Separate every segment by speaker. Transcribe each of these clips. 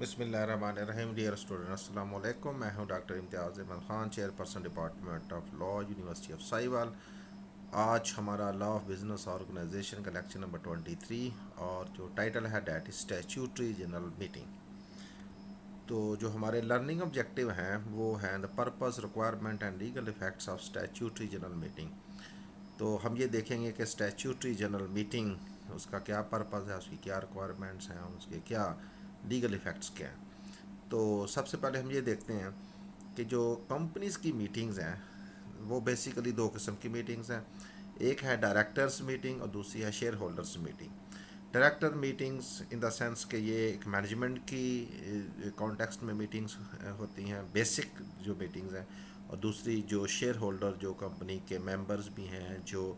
Speaker 1: بسم اللہ الرحمن الرحیم ڈیئر اسٹوڈنٹ السلام علیکم. میں ہوں doctor Imtiaz Ahmed Khan, chairperson department of law, university of Sahiwal. آج ہمارا لا آف بزنس آرگنائزیشن کا لیکچر نمبر 23 اور جو ٹائٹل ہے that is statutory general meeting. تو جو ہمارے لرننگ آبجیکٹیو ہیں وہ ہیں the purpose, requirement and legal effects of statutory general meeting. تو ہم یہ دیکھیں گے کہ اسٹیچوٹری جنرل میٹنگ اس کا کیا پرپز ہے, اس کی کیا ریکوائرمنٹس ہیں, اس کے کیا لیگل افیکٹس کیا ہیں. تو سب سے پہلے ہم یہ دیکھتے ہیں کہ جو کمپنیز کی میٹنگز ہیں وہ بیسیکلی دو قسم کی میٹنگز ہیں. ایک ہے ڈائریکٹرز میٹنگ اور دوسری ہے share holders meeting. Director meetings in the sense کہ یہ ایک مینجمنٹ کی کانٹیکسٹ میں میٹنگز ہوتی ہیں, بیسک جو میٹنگز ہیں. اور دوسری جو شیئر ہولڈر, جو کمپنی کے ممبرز بھی ہیں, جو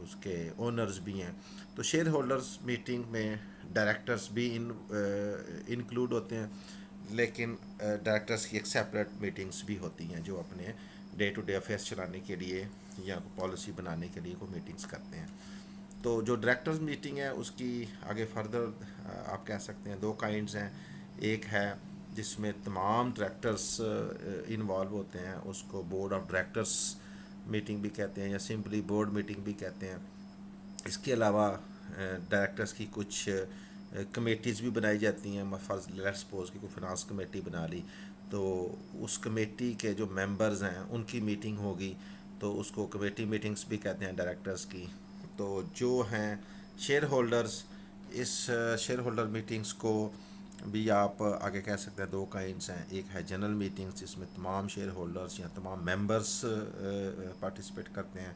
Speaker 1: اس کے اونرز بھی ہیں. تو شیئر ہولڈرز میٹنگ میں ڈائریکٹرز بھی انکلوڈ ہوتے ہیں, لیکن ڈائریکٹرز کی ایک سیپریٹ میٹنگز بھی ہوتی ہیں جو اپنے ڈے ٹو ڈے افیئرس چلانے کے لیے یا پالیسی بنانے کے لیے وہ میٹنگز کرتے ہیں. تو جو ڈائریکٹرز میٹنگ ہے اس کی آگے فردر آپ کہہ سکتے ہیں دو کائنڈز ہیں. ایک ہے جس میں تمام ڈائریکٹرز انوالو ہوتے ہیں, اس کو بورڈ آف ڈائریکٹرز میٹنگ بھی کہتے ہیں یا سمپلی بورڈ میٹنگ بھی کہتے ہیں. اس کے علاوہ ڈائریکٹرز کی کچھ کمیٹیز بھی بنائی جاتی ہیں. فرض لیٹ سپوز کہ کوئی فنانس کمیٹی بنا لی, تو اس کمیٹی کے جو ممبرز ہیں ان کی میٹنگ ہوگی, تو اس کو کمیٹی میٹنگز بھی کہتے ہیں ڈائریکٹرز کی. تو جو ہیں شیئر ہولڈرز, اس شیئر ہولڈر میٹنگز کو بھی آپ آگے کہہ سکتے ہیں دو کائنڈس ہیں. ایک ہے جنرل میٹنگز جس میں تمام شیئر ہولڈرز یا تمام ممبرز پارٹیسپیٹ کرتے ہیں,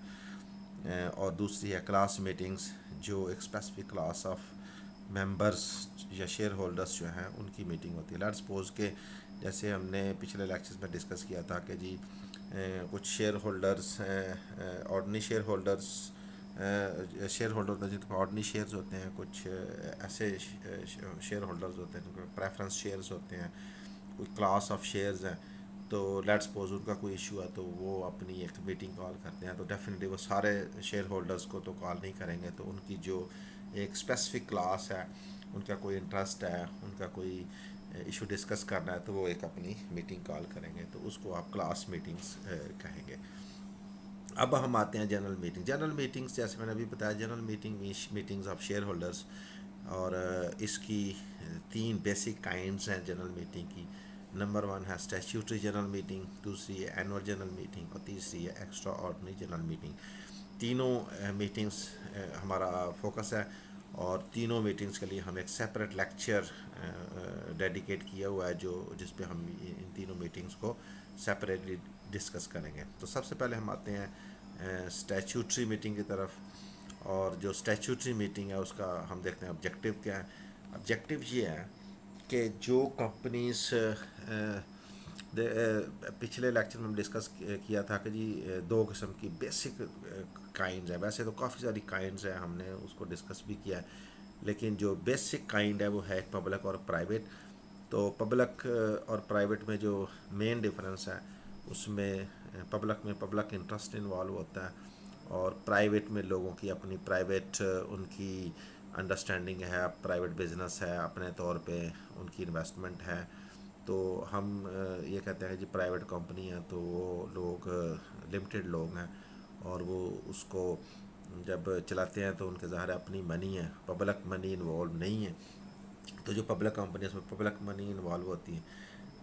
Speaker 1: اور دوسری ہے کلاس میٹنگز جو ایک اسپیسیفک کلاس آف ممبرس یا شیئر ہولڈرس جو ہیں ان کی میٹنگ ہوتی ہے. لیٹ سپوز کہ جیسے ہم نے پچھلے لیکچرز میں ڈسکس کیا تھا کہ جی کچھ شیئر ہولڈرس ہیں, ordinary share holders, share holder جن کے آرڈنری شیئرز ہوتے ہیں, کچھ ایسے شیئر ہولڈرز ہوتے ہیں جن کے پریفرنس شیئرز ہوتے ہیں, کوئی کلاس آف شیئرز ہیں. تو لیٹ سپوز ان کا کوئی ایشو ہے تو وہ اپنی ایک میٹنگ کال کرتے ہیں. تو ڈیفینیٹلی وہ سارے شیئر ہولڈرز کو تو کال نہیں کریں گے, تو ان کی جو ایک اسپیسیفک کلاس ہے, ان کا کوئی انٹرسٹ ہے, ان کا کوئی ایشو ڈسکس کرنا ہے, تو وہ ایک اپنی میٹنگ کال کریں گے. تو اس کو آپ کلاس میٹنگز کہیں گے. اب ہم آتے ہیں جنرل میٹنگ. جنرل میٹنگز جیسے میں نے ابھی بتایا, general meeting meetings of share holders, اور اس کی تین بیسک کائنڈز ہیں جنرل میٹنگ کی. نمبر 1 ہے اسٹیچوٹری جنرل میٹنگ, دوسری ہے اینول جنرل میٹنگ, اور تیسری ہے ایکسٹرا آرڈنری جنرل میٹنگ. تینوں میٹنگز ہمارا فوکس ہے, اور تینوں میٹنگز کے لیے ہم ایک سیپریٹ لیکچر ڈیڈیکیٹ کیا ہوا ہے جس پہ ہم ان تینوں میٹنگز کو سیپریٹلی ڈسکس کریں گے. تو سب سے پہلے ہم آتے ہیں اسٹیچوٹری میٹنگ کی طرف. اور جو اسٹیچوٹری میٹنگ ہے اس کا ہم دیکھتے ہیں آبجیکٹیو کیا ہے. آبجیکٹیو یہ ہے کہ جو کمپنیز پچھلے لیکچر میں ہم ڈسکس کیا تھا کہ جی دو قسم کی بیسک کائنڈز ہیں. ویسے تو کافی ساری کائنڈز ہیں, ہم نے اس کو ڈسکس بھی کیا ہے, لیکن جو بیسک کائنڈ ہے وہ ہے پبلک اور پرائیویٹ. تو پبلک اور پرائیویٹ میں جو مین ڈفرینس ہے اس میں پبلک میں پبلک انٹرسٹ انوالو ہوتا ہے, اور پرائیویٹ میں لوگوں کی اپنی پرائیویٹ ان کی انڈرسٹینڈنگ ہے, پرائیویٹ بزنس ہے, اپنے طور پہ ان کی انویسٹمنٹ ہے. تو ہم یہ کہتے ہیں کہ جی پرائیویٹ کمپنی ہے تو وہ لوگ لمیٹیڈ لوگ ہیں, اور وہ اس کو جب چلاتے ہیں تو ان کے ظاہر اپنی منی ہے, پبلک منی انوالو نہیں ہے. تو جو پبلک کمپنی ہے اس میں پبلک منی انوالو ہوتی ہے.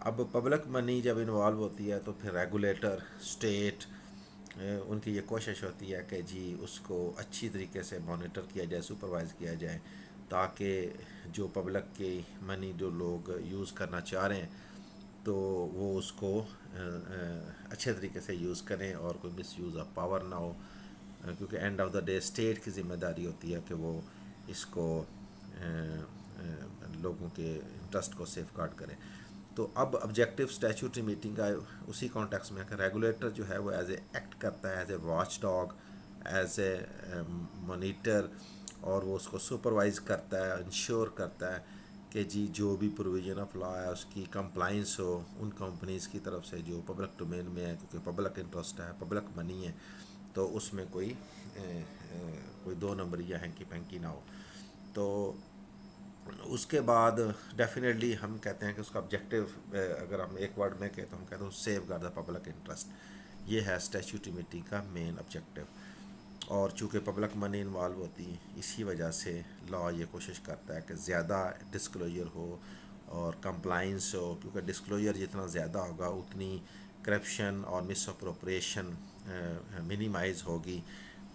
Speaker 1: اب پبلک منی جب انوالو ہوتی ہے تو پھر ریگولیٹر, اسٹیٹ, ان کی یہ کوشش ہوتی ہے کہ جی اس کو اچھی طریقے سے مانیٹر کیا جائے, سپروائز کیا جائے, تاکہ جو پبلک کی منی جو لوگ یوز کرنا چاہ رہے ہیں تو وہ اس کو اچھے طریقے سے یوز کریں اور کوئی مس یوز آف پاور نہ ہو. کیونکہ and of the day state کی ذمہ داری ہوتی ہے کہ وہ اس کو لوگوں کے انٹرسٹ کو سیف گارڈ کرے. تو اب آبجیکٹیو اسٹیچوٹری میٹنگ کا اسی کانٹیکس میں کہ ریگولیٹر جو ہے وہ ایز اے ایکٹ کرتا ہے, as a watch dog, as a monitor, اور وہ اس کو سپروائز کرتا ہے, انشور کرتا ہے کہ جی جو بھی پروویژن آف لا ہے اس کی کمپلائنس ہو ان کمپنیز کی طرف سے جو پبلک ڈومین میں ہے, کیونکہ پبلک انٹرسٹ ہے, پبلک منی ہے, تو اس میں کوئی دو نمبری یا ہینکی پینکی نہ ہو. تو اس کے بعد ڈیفینیٹلی ہم کہتے ہیں کہ اس کا آبجیکٹیو اگر ہم ایک ورڈ میں کہیں تو ہم کہتے ہیں safeguard the public interest. یہ ہے اسٹیچوٹری میٹنگ کا مین آبجیکٹیو. اور چونکہ پبلک منی انوالو ہوتی ہے اسی وجہ سے لا یہ کوشش کرتا ہے کہ زیادہ ڈسکلوجر ہو اور کمپلائنس ہو, کیونکہ ڈسکلوجر جتنا زیادہ ہوگا اتنی کرپشن اور مس اپروپریشن منیمائز ہوگی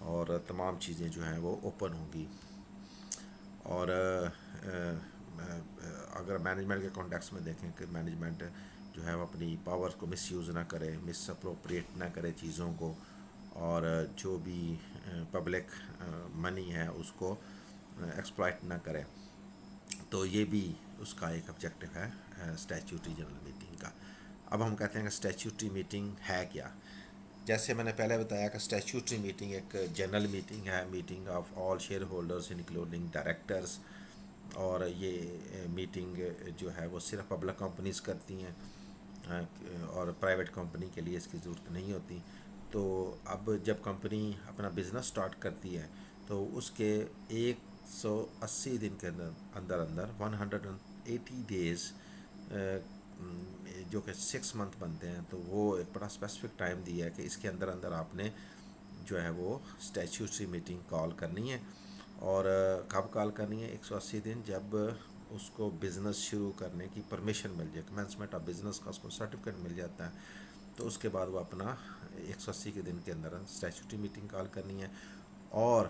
Speaker 1: اور تمام چیزیں جو ہیں وہ اوپن ہوں گی. اور اگر مینجمنٹ کے کانٹیکس میں دیکھیں کہ مینجمنٹ جو ہے وہ اپنی پاور کو مس یوز نہ کرے, مس اپروپریٹ نہ کرے چیزوں کو, اور جو بھی پبلک منی ہے اس کو ایکسپلائٹ نہ کرے, تو یہ بھی اس کا ایک آبجیکٹیو ہے اسٹیچوٹری جنرل میٹنگ کا. اب ہم کہتے ہیں کہ اسٹیچوٹری میٹنگ ہے کیا. جیسے میں نے پہلے بتایا کہ اسٹیچوٹری میٹنگ ایک جنرل میٹنگ ہے, meeting of all share holders including directors, اور یہ میٹنگ جو ہے وہ صرف پبلک کمپنیز کرتی ہیں اور پرائیویٹ کمپنی کے لیے اس کی ضرورت نہیں ہوتی. تو اب جب کمپنی اپنا بزنس سٹارٹ کرتی ہے تو اس کے 180 دن کے اندر 180 ڈیز جو کہ 6 منتھ بنتے ہیں, تو وہ ایک بڑا اسپیسیفک ٹائم دیا ہے کہ اس کے اندر آپ نے جو ہے وہ اسٹیچوٹری میٹنگ کال کرنی ہے. اور کب کال کرنی ہے؟ 180 دن جب اس کو بزنس شروع کرنے کی پرمیشن مل جائے, کمنسمنٹ آف بزنس کا اس کو سرٹیفکیٹ مل جاتا ہے, تو اس کے بعد وہ اپنا 180 کے دن کے اندر اسٹیچوٹری میٹنگ کال کرنی ہے. اور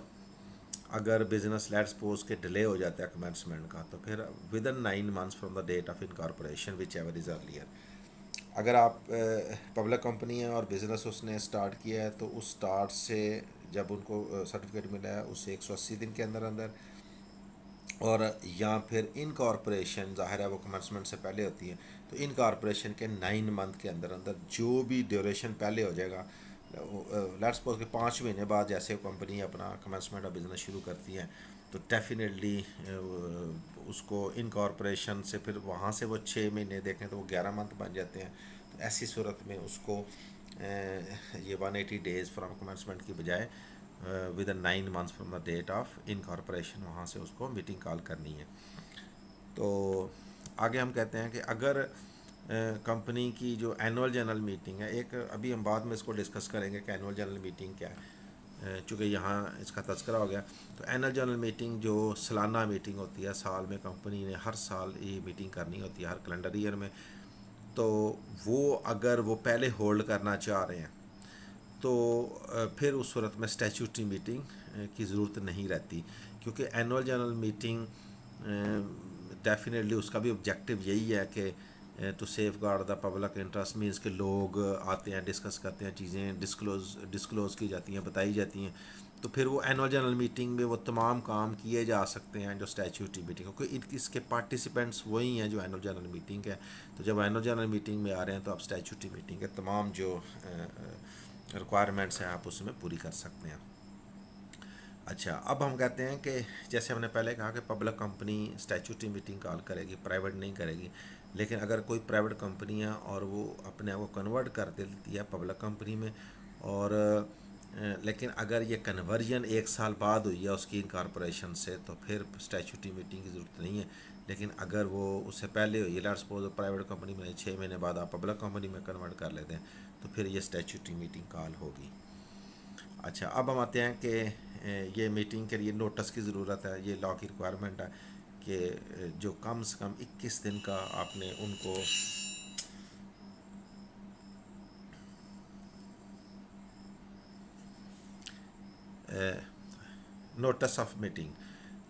Speaker 1: اگر بزنس لیٹ سپوز کے ڈیلے ہو جاتا ہے کمنسمنٹ کا, تو پھر within 9 months from the date of incorporation whichever is earlier. اگر آپ پبلک کمپنی ہے اور بزنس اس نے اسٹارٹ کیا ہے تو اس اسٹارٹ سے جب ان کو سرٹیفکیٹ ملا ہے اس سے 180 دن کے اندر, اور یا پھر انکارپوریشن ظاہر ہے وہ کمنسمنٹ سے پہلے ہوتی ہے, تو انکارپوریشن کے 9 منتھ کے اندر جو بھی ڈیوریشن پہلے ہو جائے گا, لیٹ سپوز کہ 5 مہینے بعد جیسے کمپنی اپنا کمنسمنٹ آف بزنس شروع کرتی ہے, تو ڈیفینیٹلی اس کو انکارپوریشن سے پھر وہاں سے وہ 6 مہینے دیکھیں تو وہ 11 منتھ بن جاتے ہیں. تو ایسی صورت میں اس کو یہ 180 ڈیز فرام کمنسمنٹ کی بجائے within 9 months from the date of incorporation وہاں سے اس کو میٹنگ کال کرنی ہے. تو آگے ہم کہتے ہیں کہ اگر کمپنی کی جو اینول جنرل میٹنگ ہے, ایک ابھی ہم بعد میں اس کو ڈسکس کریں گے کہ اینول جنرل میٹنگ کیا ہے, چونکہ یہاں اس کا تذکرہ ہو گیا. تو اینول جنرل میٹنگ جو سالانہ میٹنگ ہوتی ہے, سال میں کمپنی نے ہر سال یہ میٹنگ کرنی ہوتی ہے ہر کیلنڈر ایئر میں, تو وہ اگر وہ پہلے ہولڈ کرنا چاہ رہے ہیں تو پھر اس صورت میں اسٹیچوٹری میٹنگ کی ضرورت نہیں رہتی, کیونکہ اینول جنرل میٹنگ ڈیفینیٹلی اس کا بھی آبجیکٹیو یہی ہے کہ to safeguard the public interest, means کہ لوگ آتے ہیں, ڈسکس کرتے ہیں, چیزیں ڈسکلوز کی جاتی ہیں, بتائی جاتی ہیں. تو پھر وہ اینول جنرل میٹنگ میں وہ تمام کام کیے جا سکتے ہیں جو اسٹیچوٹری میٹنگ, کیونکہ اس کے پارٹیسپینٹس وہی ہیں جو اینول جنرل میٹنگ ہے. تو جب اینول جنرل میٹنگ میں آ رہے ہیں تو آپ اسٹیچوٹری میٹنگ کے تمام جو ریکوائرمنٹس ہیں آپ اس میں پوری کر سکتے ہیں. اچھا, اب ہم کہتے ہیں کہ جیسے ہم نے پہلے کہا کہ public company statutory meeting call کرے گی, پرائیویٹ نہیں کرے گی. لیکن اگر کوئی پرائیویٹ کمپنی ہے اور وہ اپنے آپ کو کنورٹ کر دیتی ہے پبلک کمپنی میں, اور لیکن اگر یہ کنورژن 1 سال بعد ہوئی ہے اس کی انکارپوریشن سے, تو پھر اسٹیچوٹری میٹنگ کی ضرورت نہیں ہے. لیکن اگر وہ اس سے پہلے ہوئی ہے, لیٹ سپوز پرائیویٹ کمپنی میں 6 مہینے بعد آپ پبلک کمپنی میں کنورٹ کر لیتے ہیں, تو پھر یہ اسٹیچوٹری میٹنگ کال ہوگی. اچھا, اب ہم آتے ہیں کہ یہ میٹنگ کے لیے نوٹس کی ضرورت ہے. یہ لا کی ریکوائرمنٹ ہے کہ جو کم سے کم 21 دن کا آپ نے ان کو نوٹس آف میٹنگ.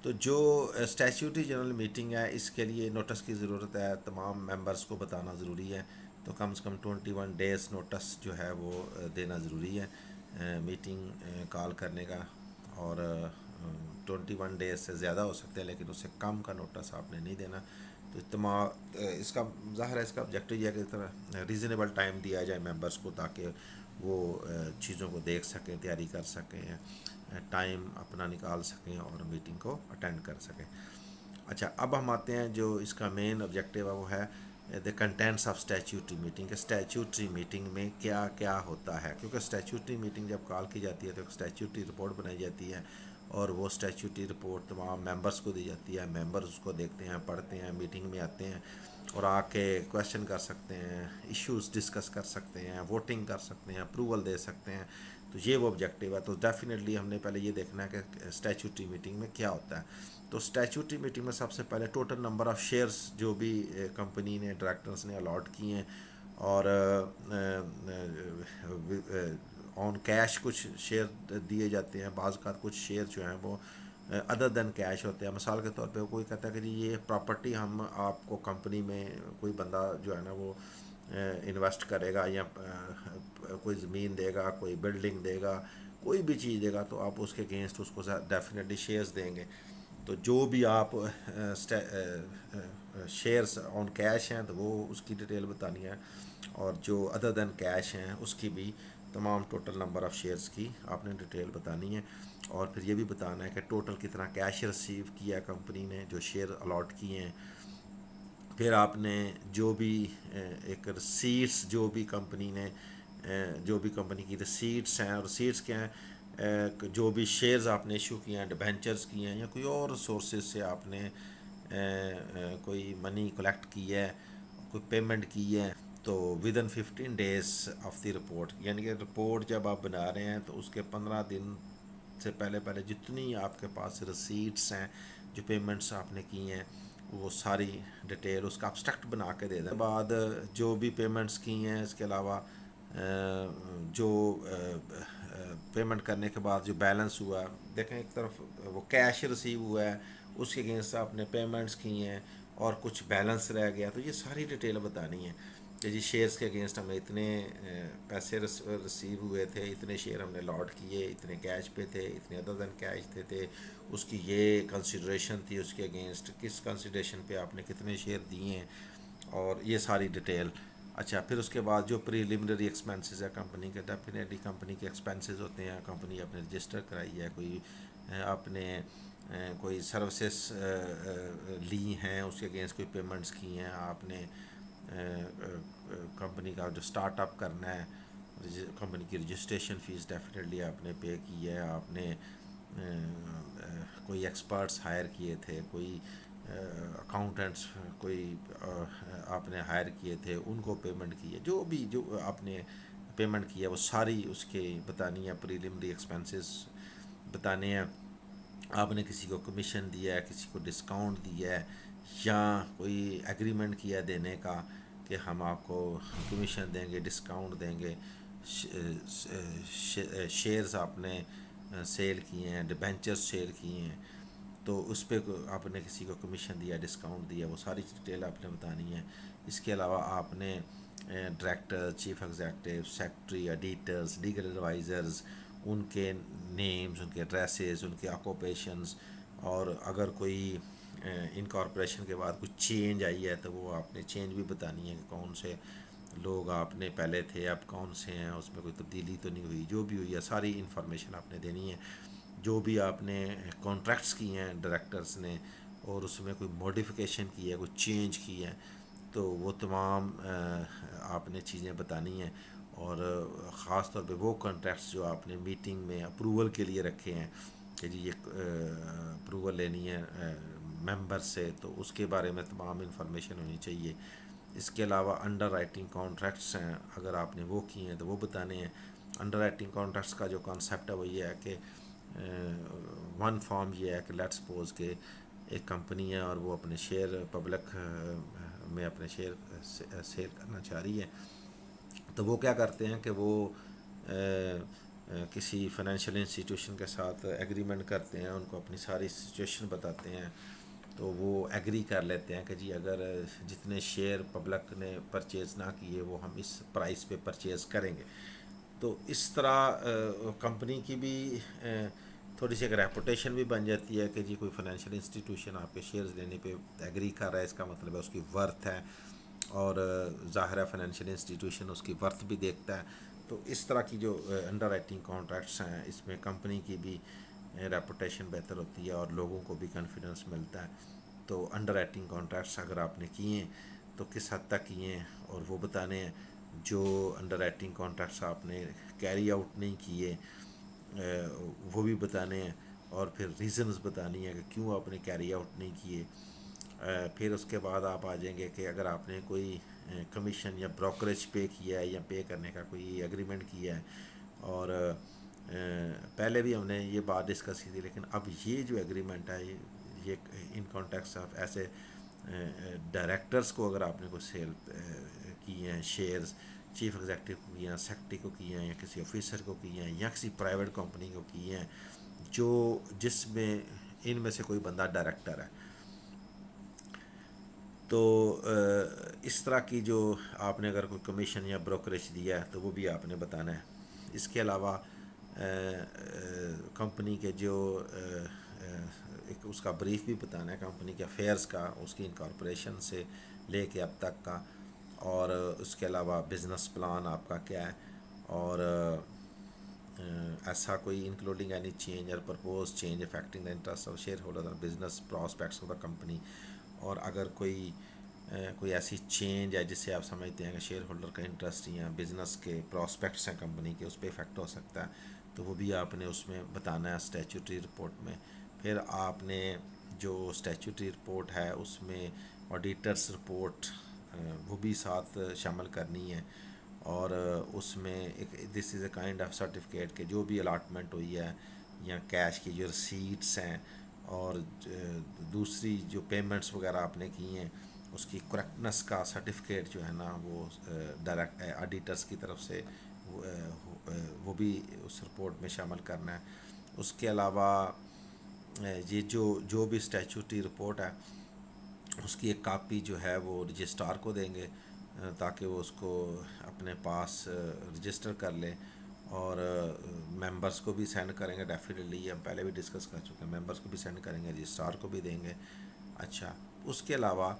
Speaker 1: تو جو اسٹیچوٹری جنرل میٹنگ ہے اس کے لیے نوٹس کی ضرورت ہے, تمام ممبرس کو بتانا ضروری ہے. تو کم سے کم 21 ڈیز نوٹس جو ہے وہ دینا ضروری ہے میٹنگ کال کرنے کا. اور 21 ڈیز سے زیادہ ہو سکتے ہیں لیکن اس سے کم کا نوٹس آپ نے نہیں دینا. تو اس کا ظاہر ہے اس کا آبجیکٹیو یہ ہے کہ ریزنیبل ٹائم دیا جائے ممبرس کو, تاکہ وہ چیزوں کو دیکھ سکیں, تیاری کر سکیں, ٹائم اپنا نکال سکیں اور میٹنگ کو اٹینڈ کر سکیں. اچھا, اب ہم آتے ہیں جو اس کا مین آبجیکٹیو ہے وہ ہے دا کنٹینٹس آف اسٹیچوٹری میٹنگ کہ اسٹیچوٹری میٹنگ میں کیا کیا ہوتا ہے، کیونکہ اسٹیچوٹری میٹنگ جب کال کی جاتی ہے تو ایک اسٹیچوٹری رپورٹ بنائی جاتی ہے، اور وہ اسٹیچوٹری رپورٹ تمام ممبرس کو دی جاتی ہے، ممبرس اس کو دیکھتے ہیں، پڑھتے ہیں، میٹنگ میں آتے ہیں اور آ کے کویشچن کر سکتے ہیں، ایشوز ڈسکس کر سکتے ہیں، ووٹنگ کر سکتے ہیں، اپروول دے سکتے ہیں. تو یہ وہ آبجیکٹیو ہے. تو ڈیفینیٹلی ہم نے پہلے یہ دیکھنا ہے کہ اسٹیچوٹری میٹنگ میں کیا ہوتا ہے. تو اسٹیچوٹری میٹنگ میں سب سے پہلے ٹوٹل نمبر آف شیئرس جو بھی کمپنی نے ڈائریکٹرس نے الاٹ کیے ہیں، اور آن کیش کچھ شیئر دیے جاتے ہیں. بعض کا کچھ شیئر جو ہیں وہ ادر دین کیش ہوتے ہیں. مثال کے طور پہ کوئی کہتا ہے کہ جی یہ پراپرٹی ہم آپ کو کمپنی میں کوئی بندہ جو ہے نا وہ انویسٹ کرے گا، یا کوئی زمین دے گا، کوئی بلڈنگ دے گا، کوئی بھی چیز دے گا، تو آپ اس کے اگینسٹ اس کو ڈیفینیٹلی شیئرز دیں گے. تو جو بھی آپ شیئرس آن کیش ہیں تو وہ اس کی ڈیٹیل بتانی ہے، اور جو ادر دین کیش ہیں اس کی بھی تمام ٹوٹل نمبر آف شیئرس کی آپ نے ڈیٹیل بتانی ہے. اور پھر یہ بھی بتانا ہے کہ ٹوٹل کتنا کیش ریسیو کیا کمپنی نے جو شیئر الاٹ کیے ہیں. پھر آپ نے جو بھی ایک رسیٹس جو بھی کمپنی نے جو بھی کمپنی کی رسیٹس ہیں، اور رسیٹس کیا ہیں، جو بھی شیئرز آپ نے ایشو کیے ہیں، ڈیبینچرز کیے ہیں، یا کوئی اور سورسز سے آپ نے کوئی منی کلیکٹ کی ہے، کوئی پیمنٹ کی ہے، تو with in 15 days of the report, یعنی کہ رپورٹ جب آپ بنا رہے ہیں تو اس کے 15 دن سے پہلے پہلے جتنی آپ کے پاس رسیٹس ہیں، جو پیمنٹس آپ نے کی ہیں، وہ ساری ڈیٹیل اس کا ابسٹریکٹ بنا کے دے دیں. بعد جو بھی پیمنٹس کی ہیں، اس کے علاوہ جو پیمنٹ کرنے کے بعد جو بیلنس ہوا ہے، دیکھیں ایک طرف وہ کیش ریسیو ہوا ہے، اس کے اگینسٹ آپ نے پیمنٹس کی ہیں، اور کچھ بیلنس رہ گیا، تو یہ ساری ڈیٹیل بتانی ہے کہ جی شیئرس کے اگینسٹ ہمیں اتنے پیسے ریسیو ہوئے تھے، اتنے شیئر ہم نے لاٹ کیے، اتنے کیش پہ تھے، اتنے ادر دین کیش تھے، اس کی یہ کنسیڈریشن تھی، اس کے اگینسٹ کس کنسیڈریشن پہ آپ نے کتنے شیئر دیے ہیں، اور یہ ساری ڈیٹیل. اچھا، پھر اس کے بعد جو پریلیمنری ایکسپینسز ہے کمپنی کے، ڈیفینیٹلی کمپنی کے ایکسپینسز ہوتے ہیں. کمپنی آپ نے رجسٹر کرائی ہے، کوئی آپ نے کوئی سروسز لی ہیں، اس کے اگینسٹ کوئی پیمنٹس کی ہیں آپ نے. کمپنی کا جو اسٹارٹ اپ کرنا ہے، کمپنی کی رجسٹریشن فیس ڈیفینیٹلی آپ نے پے کی ہے. آپ نے کوئی ایکسپرٹس ہائر کیے تھے، کوئی اکاؤنٹنٹس کوئی آپ نے ہائر کیے تھے، ان کو پیمنٹ کی ہے. جو بھی جو آپ نے پیمنٹ کی ہے وہ ساری اس کے بتانی ہے. پریلیمنری ایکسپینسز بتانے ہیں. آپ نے کسی کو کمیشن دیا ہے، کسی کو ڈسکاؤنٹ دیا ہے، یا کوئی ایگریمنٹ کیا دینے کا کہ ہم آپ کو کمیشن دیں گے، ڈسکاؤنٹ دیں گے. شیئرز آپ نے سیل کیے ہیں، ڈیبینچرز سیل کیے ہیں، تو اس پہ آپ نے کسی کو کمیشن دیا، ڈسکاؤنٹ دیا، وہ ساری ڈیٹیل آپ نے بتانی ہے. اس کے علاوہ آپ نے director, chief executive, secretary, editors, legal advisors, ان کے نیمز، ان کے ایڈریسز، ان کے آکوپیشنز، اور اگر کوئی انکارپوریشن کے بعد کچھ چینج آئی ہے تو وہ آپ نے چینج بھی بتانی ہے کہ کون سے لوگ آپ نے پہلے تھے اب کون سے ہیں، اس میں کوئی تبدیلی تو نہیں ہوئی. جو بھی ہوئی ہے ساری انفارمیشن آپ نے دینی ہے. جو بھی آپ نے کانٹریکٹس کیے ہیں ڈائریکٹرس نے، اور اس میں کوئی موڈیفیکیشن کی ہے، کوئی چینج کی ہے، تو وہ تمام آپ نے چیزیں بتانی ہیں. اور خاص طور پہ وہ کانٹریکٹس جو آپ نے میٹنگ میں اپروول کے لیے رکھے ہیں کہ جی یہ اپروول لینی ہے ممبر سے، تو اس کے بارے میں تمام انفارمیشن ہونی چاہیے. اس کے علاوہ انڈر رائٹنگ کانٹریکٹس ہیں، اگر آپ نے وہ کیے ہیں تو وہ بتانے ہیں. انڈر رائٹنگ کانٹریکٹس کا جو کانسیپٹ ہے وہ یہ ہے کہ ون فارم یہ ہے کہ لیٹ سپوز کہ ایک کمپنی ہے اور وہ اپنے شیئر پبلک میں اپنے شیئر سیل کرنا چاہ رہی ہے. تو وہ کیا کرتے ہیں کہ وہ کسی فائنینشیل انسٹیٹیوشن کے ساتھ ایگریمنٹ کرتے ہیں، ان کو اپنی ساری سچویشن بتاتے ہیں، تو وہ ایگری کر لیتے ہیں کہ جی اگر جتنے شیئر پبلک نے پرچیز نہ کیے وہ ہم اس پرائس پہ پرچیز کریں گے. تو اس طرح کمپنی کی بھی تھوڑی سی ایک ریپوٹیشن بھی بن جاتی ہے کہ جی کوئی فائنینشیل انسٹیٹیوشن آپ کے شیئرز لینے پہ ایگری کر رہا ہے، اس کا مطلب ہے اس کی ورتھ ہے، اور ظاہر ہے فائنینشیل انسٹیٹیوشن اس کی ورتھ بھی دیکھتا ہے. تو اس طرح کی جو انڈر رائٹنگ کانٹریکٹس ہیں، اس میں کمپنی کی بھی ریپوٹیشن بہتر ہوتی ہے اور لوگوں کو بھی کانفیڈنس ملتا ہے. تو انڈر رائٹنگ کانٹریکٹس اگر آپ نے کیے ہیں تو کس حد تک کیے ہیں اور وہ بتانے ہیں. جو انڈر رائٹنگ کانٹریکٹس آپ نے کیری آؤٹ نہیں کیے وہ بھی بتانے ہیں, اور پھر ریزنز بتانی ہے کہ کیوں آپ نے کیری آؤٹ نہیں کیے. پھر اس کے بعد آپ آ جائیں گے کہ اگر آپ نے کوئی کمیشن یا بروکریج پے کیا ہے یا پے کرنے کا کوئی ایگریمنٹ کیا ہے, اور پہلے بھی ہم نے یہ بات ڈسکس کی تھی, لیکن اب یہ جو ایگریمنٹ ہے یہ ان کانٹیکس آف ایسے ڈائریکٹرز کو اگر آپ نے کوئی سیل کیے ہیں شیئرز, چیف ایگزیکٹو کو کیے ہیں, سیکٹری کو کیے ہیں, یا کسی آفیسر کو کیے ہیں, یا کسی پرائیویٹ کمپنی کو کیے ہیں جس میں ان میں سے کوئی بندہ ڈائریکٹر ہے, تو اس طرح کی جو آپ نے اگر کوئی کمیشن یا بروکریج دیا ہے تو وہ بھی آپ نے بتانا ہے. اس کے علاوہ کمپنی کے جو ایک اس کا بریف بھی بتانا ہے, کمپنی کے افیئرس کا, اس کی انکارپوریشن سے لے کے اب تک کا, اور اس کے علاوہ بزنس پلان آپ کا کیا ہے, اور ایسا کوئی انکلوڈنگ اینی چینج اور purpose change affecting the interest of share holder اور business prospects of the company, اور اگر کوئی ایسی چینج ہے جس سے آپ سمجھتے ہیں کہ شیئر ہولڈر کا انٹرسٹ یا بزنس کے پراسپیکٹس ہیں کمپنی کے, اس پہ افیکٹ ہو سکتا ہے, تو وہ بھی آپ نے اس میں بتانا ہے اسٹیچوٹری رپورٹ میں. پھر آپ نے جو اسٹیچوٹری رپورٹ ہے اس میں آڈیٹرس رپورٹ وہ بھی ساتھ شامل کرنی ہے, اور اس میں ایک دس از اے کائنڈ آف سرٹیفکیٹ کہ جو بھی الاٹمنٹ ہوئی ہے یا کیش کی جو رسیٹس ہیں اور دوسری جو پیمنٹس وغیرہ آپ نے کی ہیں اس کی کریکٹنس کا سرٹیفکیٹ جو ہے نا وہ ڈائریکٹ آڈیٹرس کی طرف سے وہ بھی اس رپورٹ میں شامل کرنا ہے. اس کے علاوہ یہ جو بھی اسٹیچوٹری رپورٹ ہے اس کی ایک کاپی جو ہے وہ رجسٹرار کو دیں گے تاکہ وہ اس کو اپنے پاس رجسٹر کر لیں, اور ممبرس کو بھی سینڈ کریں گے. ڈیفینیٹلی ہم پہلے بھی ڈسکس کر چکے ہیں, ممبرس کو بھی سینڈ کریں گے, رجسٹرار کو بھی دیں گے. اچھا, اس کے علاوہ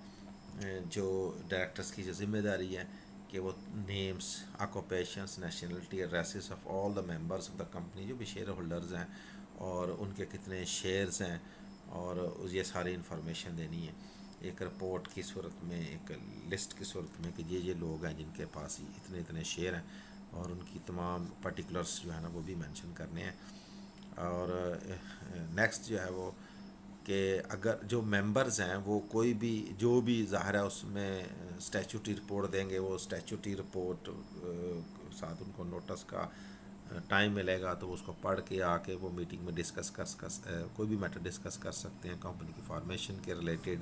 Speaker 1: جو ڈائریکٹرس کی جو ذمہ داری ہے کہ وہ names, occupations, nationality, addresses of all the members of the company جو بھی شیئر ہولڈرز ہیں, اور ان کے کتنے شیئرز ہیں, اور یہ ساری انفارمیشن دینی ہے ایک رپورٹ کی صورت میں, ایک لسٹ کی صورت میں کہ یہ لوگ ہیں جن کے پاس اتنے اتنے شیئر ہیں, اور ان کی تمام پرٹیکولرس جو ہے نا وہ بھی مینشن کرنے ہیں. اور نیکسٹ جو ہے وہ کہ اگر جو ممبرز ہیں وہ کوئی بھی جو بھی ظاہر ہے اس میں اسٹیچوٹری رپورٹ دیں گے, وہ اسٹیچوٹری رپورٹ ساتھ ان کو نوٹس کا ٹائم ملے گا تو وہ اس کو پڑھ کے آ کے وہ میٹنگ میں ڈسکس کوئی بھی میٹر ڈسکس کر سکتے ہیں, کمپنی کی فارمیشن کے ریلیٹڈ,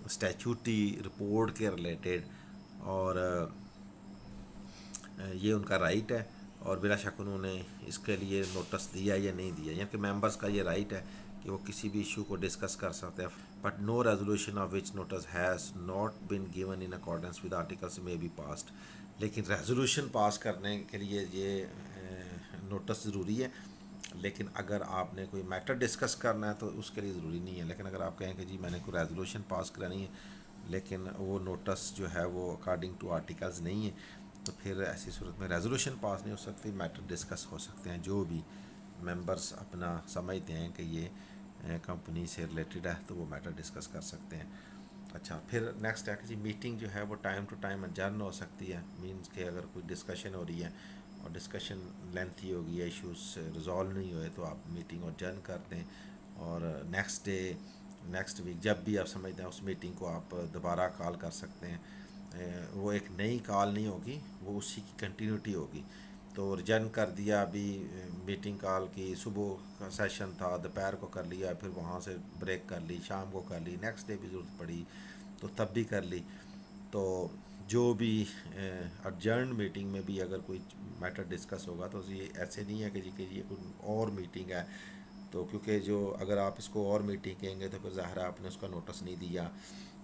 Speaker 1: اسٹیچوٹری رپورٹ کے ریلیٹڈ, اور یہ ان کا رائٹ ہے, اور بلا شک انہوں نے اس کے لیے نوٹس دیا یا نہیں دیا, یعنی کہ ممبرس کا یہ رائٹ ہے کہ وہ کسی بھی ایشو کو ڈسکس کر سکتے ہیں. But no resolution of which notice has not been given in accordance with articles may be passed. لیکن ریزولوشن پاس کرنے کے لیے یہ نوٹس ضروری ہے, لیکن اگر آپ نے کوئی میٹر ڈسکس کرنا ہے تو اس کے لیے ضروری نہیں ہے. لیکن اگر آپ کہیں کہ جی میں نے کوئی ریزولوشن پاس کرانی ہے لیکن وہ نوٹس جو ہے وہ اکارڈنگ ٹو آرٹیکلز نہیں ہے, تو پھر ایسی صورت میں ریزولوشن پاس نہیں ہو سکتی, میٹر ڈسکس ہو سکتے ہیں جو بھی ممبرس اپنا سمجھتے ہیں کہ یہ کمپنی سے ریلیٹڈ ہے تو وہ میٹر ڈسکس کر سکتے ہیں. اچھا, پھر نیکسٹ ہے کہ جی میٹنگ جو ہے وہ ٹائم ٹو ٹائم اڈجرن ہو سکتی ہے, مینس کہ اگر کوئی ڈسکشن ہو رہی ہے اور ڈسکشن لینتھی ہوگی یا ایشوز ریزالو نہیں ہوئے تو آپ میٹنگ اڈجرن کر دیں, اور نیکسٹ ڈے نیکسٹ ویک جب بھی آپ سمجھتے ہیں اس میٹنگ کو آپ دوبارہ کال کر سکتے ہیں. وہ ایک نئی کال نہیں ہوگی, وہ اسی کی کنٹینیوٹی ہوگی. تو ریجن کر دیا, ابھی میٹنگ کال کی, صبح کا سیشن تھا, دوپہر کو کر لیا, پھر وہاں سے بریک کر لی, شام کو کر لی, نیکسٹ ڈے بھی ضرورت پڑی تو تب بھی کر لی. تو جو بھی ارجنٹ میٹنگ میں بھی اگر کوئی میٹر ڈسکس ہوگا تو یہ ایسے نہیں ہے کہ یہ کوئی اور میٹنگ ہے, تو کیونکہ جو اگر آپ اس کو اور میٹنگ کہیں گے تو پھر ظاہر آپ نے اس کا نوٹس نہیں دیا,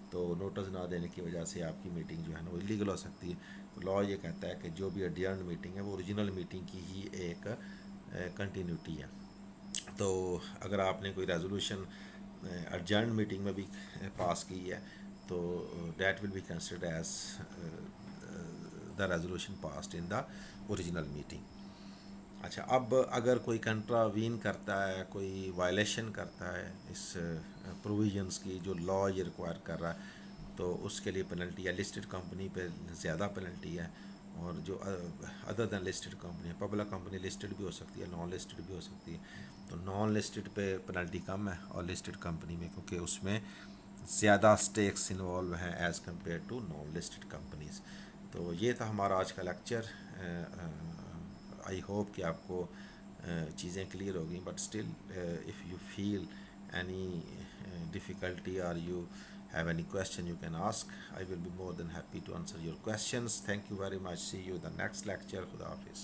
Speaker 1: تو نوٹس نہ دینے کی وجہ سے آپ کی میٹنگ جو ہے نا وہ الیگل ہو سکتی ہے. تو لا یہ کہتا ہے کہ جو بھی ایڈجرنڈ میٹنگ ہے وہ اوریجنل میٹنگ کی ہی ایک کنٹینیوٹی ہے. تو اگر آپ نے کوئی ریزولوشن ارجنٹ میٹنگ میں بھی پاس کی ہے تو that will be considered as the resolution passed in the original meeting. اچھا, اب اگر کوئی کنٹراوین کرتا ہے, کوئی وائلیشن کرتا ہے اس پروویژنس کی جو لا یہ ریکوائر کر رہا ہے, تو اس کے لیے پینلٹی ہے. لسٹڈ کمپنی پہ زیادہ پینلٹی ہے، اور جو ادر دین لسٹڈ کمپنی ہے، پبلک کمپنی لسٹڈ بھی ہو سکتی ہے، نان لسٹڈ بھی ہو سکتی ہے. تو نان لسٹڈ پہ پینلٹی کم ہے، اور لسٹڈ کمپنی میں کیونکہ اس میں زیادہ اسٹیکس انوالو ہیں as compare to non listed companies. تو یہ تھا ہمارا آج کا لیکچر. آئی ہوپ کہ آپ کو چیزیں کلیئر ہوگی، but still if you feel any difficulty اور you have any question you can ask. I will be more than happy to answer your questions. Thank you very much. See you in the next lecture. Khuda Hafiz.